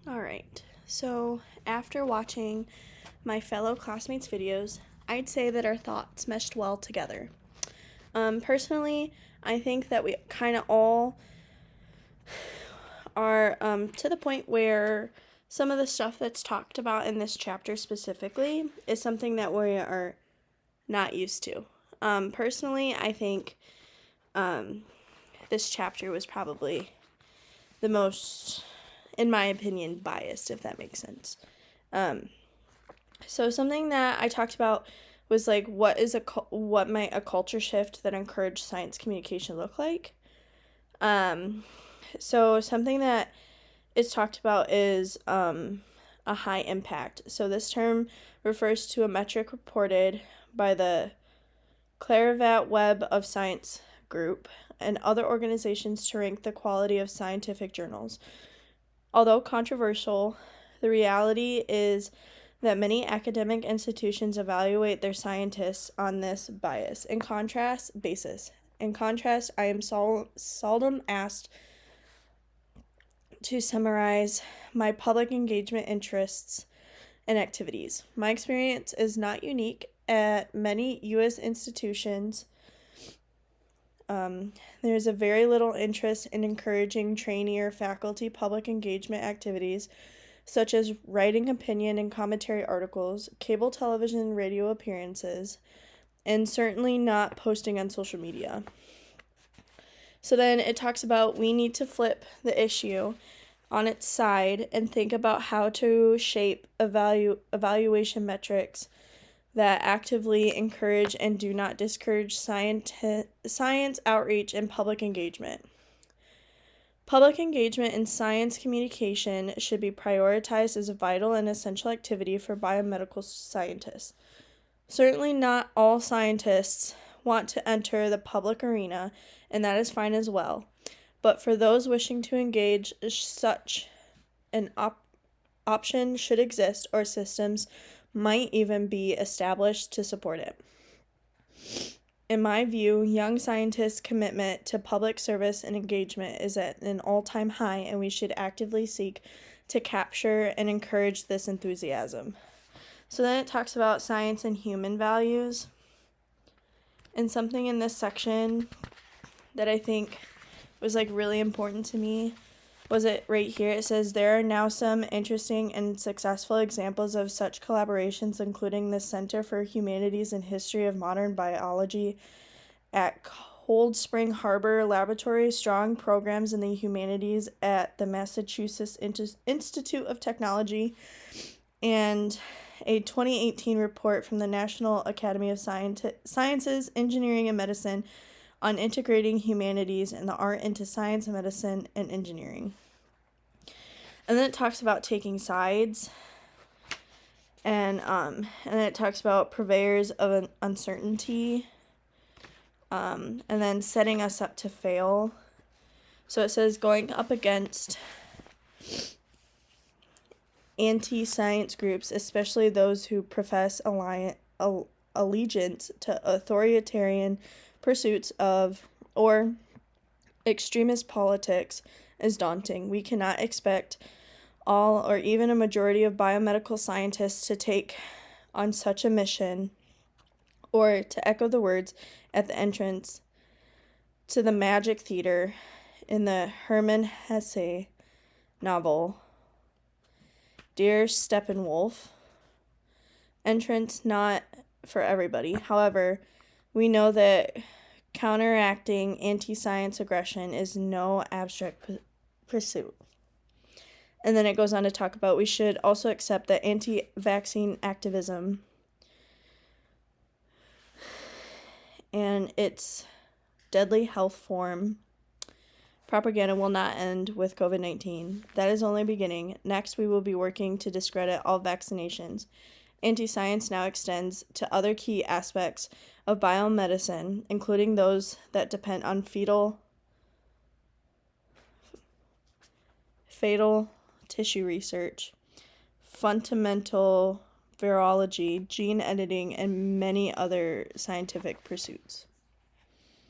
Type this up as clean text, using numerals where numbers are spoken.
All right, so after watching my fellow classmates' videos, I'd say that our thoughts meshed well together. Personally, I think that we kind of all are to the point where some of the stuff that's talked about in this chapter specifically is something that we are not used to. Personally, I think this chapter was probably the most, in my opinion, biased, if that makes sense. So something that I talked about was like, what might a culture shift that encouraged science communication look like? So something that is talked about is a high impact. So this term refers to a metric reported by the Clairvat Web of Science group and other organizations to rank the quality of scientific journals. Although controversial, the reality is that many academic institutions evaluate their scientists on this basis. In contrast, I am seldom asked to summarize my public engagement interests and activities. My experience is not unique at many U.S. institutions. There's a very little interest in encouraging trainee or faculty public engagement activities, such as writing opinion and commentary articles, cable television and radio appearances, and certainly not posting on social media. So then it talks about we need to flip the issue on its side and think about how to shape evaluation metrics that actively encourage and do not discourage science outreach and public engagement. Public engagement in science communication should be prioritized as a vital and essential activity for biomedical scientists. Certainly not all scientists want to enter the public arena, and that is fine as well. But for those wishing to engage, such an option should exist, or systems might even be established to support it. In my view, young scientists' commitment to public service and engagement is at an all-time high, and we should actively seek to capture and encourage this enthusiasm. So then it talks about science and human values. And something in this section that I think was really important to me was it right here. It says there are now some interesting and successful examples of such collaborations, including the Center for Humanities and History of Modern Biology at Cold Spring Harbor Laboratory, strong programs in the humanities at the Massachusetts Institute of Technology, and a 2018 report from the National Academy of Sciences, Engineering, and Medicine on integrating humanities and the art into science, medicine, and engineering. And then it talks about taking sides, and then it talks about purveyors of an uncertainty, and then setting us up to fail. So it says going up against anti-science groups, especially those who profess allegiance to authoritarian pursuits of or extremist politics, is daunting. We cannot expect all or even a majority of biomedical scientists to take on such a mission, or to echo the words at the entrance to the Magic Theater in the Hermann Hesse novel, Dear Steppenwolf. Entrance not for everybody. However, we know that counteracting anti-science aggression is no abstract pursuit. And then it goes on to talk about we should also accept that anti-vaccine activism and its deadly health form propaganda will not end with COVID-19. That is only beginning. Next, we will be working to discredit all vaccinations. Anti-science now extends to other key aspects of biomedicine, including those that depend on fatal tissue research, fundamental virology, gene editing, and many other scientific pursuits.